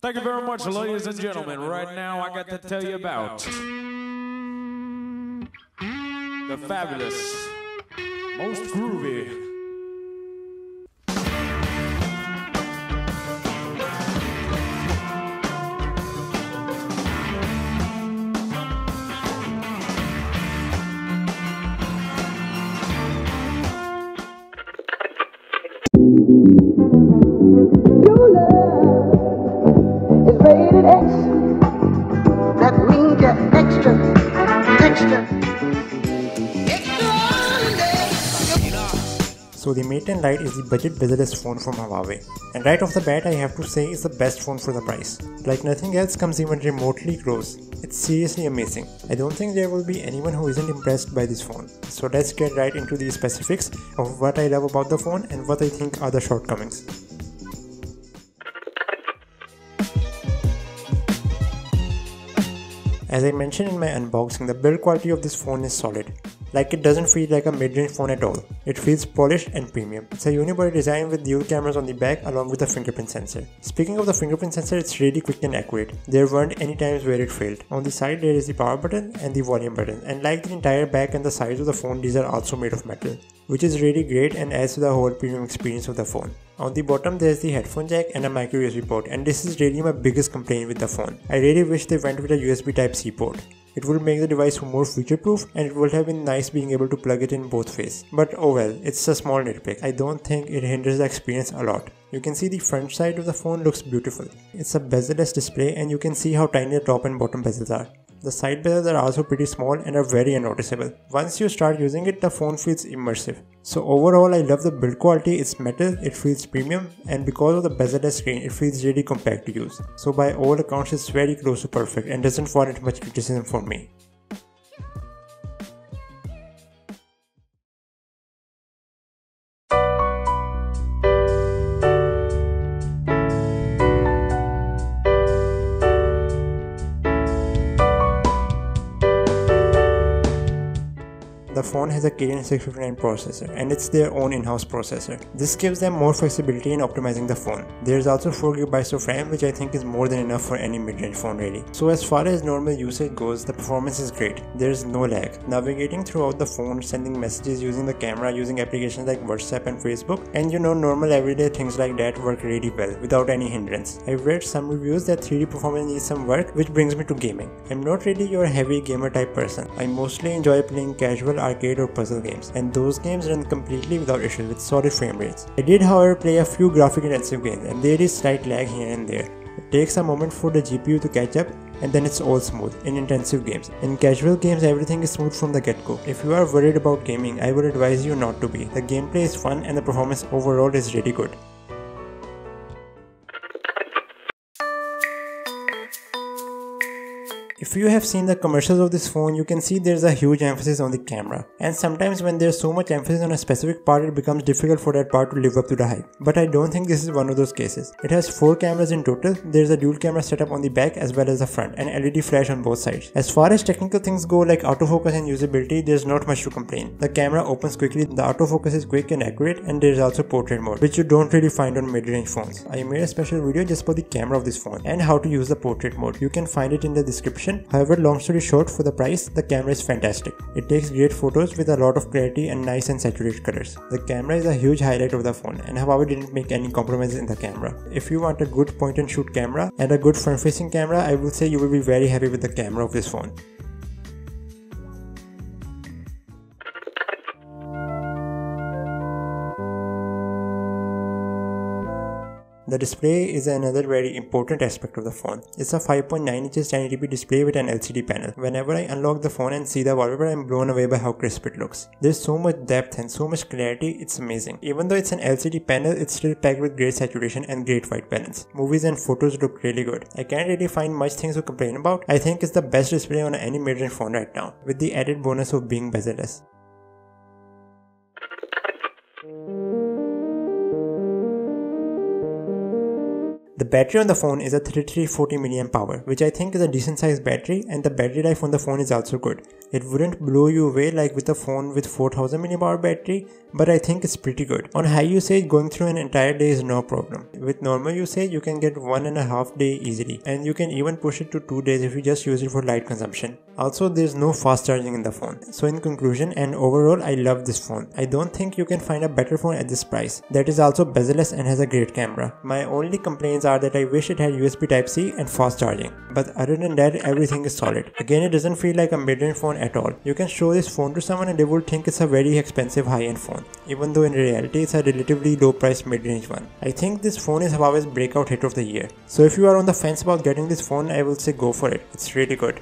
Thank you very much, ladies and gentlemen. Right now, I got to tell you about the fabulous, most groovy, Your love is rated X. That means you're extra, extra, extraordinary. So the Mate 10 Lite is the budget bezel-less phone from Huawei, and right off the bat I have to say it's the best phone for the price. Like nothing else comes even remotely close. It's seriously amazing. I don't think there will be anyone who isn't impressed by this phone. So let's get right into the specifics of what I love about the phone and what I think are the shortcomings. As I mentioned in my unboxing, the build quality of this phone is solid. Like it doesn't feel like a mid-range phone at all. It feels polished and premium. It's a unibody design with dual cameras on the back along with a fingerprint sensor. Speaking of the fingerprint sensor, it's really quick and accurate. There weren't any times where it failed. On the side there is the power button and the volume button, and like the entire back and the sides of the phone, these are also made of metal, which is really great and adds to the whole premium experience of the phone. On the bottom there is the headphone jack and a micro USB port, and this is really my biggest complaint with the phone. I really wish they went with a USB Type-C port. It would make the device more future-proof and it would have been nice being able to plug it in both ways. But oh well, it's a small nitpick. I don't think it hinders the experience a lot. You can see the front side of the phone looks beautiful. It's a bezel-less display and you can see how tiny the top and bottom bezels are. The side bezels are also pretty small and are very unnoticeable. Once you start using it, the phone feels immersive. So overall, I love the build quality. It's metal, it feels premium, and because of the bezel-less screen, it feels really compact to use. So by all accounts, it's very close to perfect and doesn't warrant much criticism from me. The phone has a Kirin 659 processor and it's their own in-house processor. This gives them more flexibility in optimizing the phone. There is also 4GB of RAM, which I think is more than enough for any mid-range phone really. So as far as normal usage goes, the performance is great. There is no lag. Navigating throughout the phone, sending messages using the camera, using applications like WhatsApp and Facebook, and normal everyday things like that work really well without any hindrance. I've read some reviews that 3D performance needs some work, which brings me to gaming. I'm not really your heavy gamer type person. I mostly enjoy playing casual arcade or puzzle games, and those games run completely without issues with solid frame rates. I did however play a few graphic intensive games and there is slight lag here and there. It takes a moment for the GPU to catch up and then it's all smooth in intensive games. In casual games everything is smooth from the get-go. If you are worried about gaming, I would advise you not to be. The gameplay is fun and the performance overall is really good. If you have seen the commercials of this phone, you can see there's a huge emphasis on the camera. And sometimes when there's so much emphasis on a specific part, it becomes difficult for that part to live up to the hype. But I don't think this is one of those cases. It has 4 cameras in total. There's a dual camera setup on the back as well as the front, and LED flash on both sides. As far as technical things go like autofocus and usability, there's not much to complain. The camera opens quickly, the autofocus is quick and accurate, and there's also portrait mode, which you don't really find on mid-range phones. I made a special video just for the camera of this phone and how to use the portrait mode. You can find it in the description. However, long story short, for the price, the camera is fantastic. It takes great photos with a lot of clarity and nice and saturated colors. The camera is a huge highlight of the phone, and Huawei didn't make any compromises in the camera. If you want a good point and shoot camera and a good front facing camera, I would say you will be very happy with the camera of this phone. The display is another very important aspect of the phone. It's a 5.9 inches 1080p display with an LCD panel. Whenever I unlock the phone and see the wallpaper, I'm blown away by how crisp it looks. There's so much depth and so much clarity, it's amazing. Even though it's an LCD panel, it's still packed with great saturation and great white balance. Movies and photos look really good. I can't really find much things to complain about. I think it's the best display on any mid-range phone right now, with the added bonus of being bezel-less. The battery on the phone is a 3340 mAh, which I think is a decent sized battery, and the battery life on the phone is also good. It wouldn't blow you away like with a phone with 4000 mAh battery, but I think it's pretty good. On high usage, going through an entire day is no problem. With normal usage, you can get 1.5 days easily, and you can even push it to 2 days if you just use it for light consumption. Also, there's no fast charging in the phone. So in conclusion and overall, I love this phone. I don't think you can find a better phone at this price that is also bezel-less and has a great camera. My only complaints are that I wish it had USB Type-C and fast charging, but other than that, everything is solid. Again, it doesn't feel like a mid-range phone at all. You can show this phone to someone and they would think it's a very expensive high-end phone, even though in reality it's a relatively low-priced mid-range one. I think this phone is Huawei's breakout hit of the year. So if you are on the fence about getting this phone, I will say go for it. It's really good.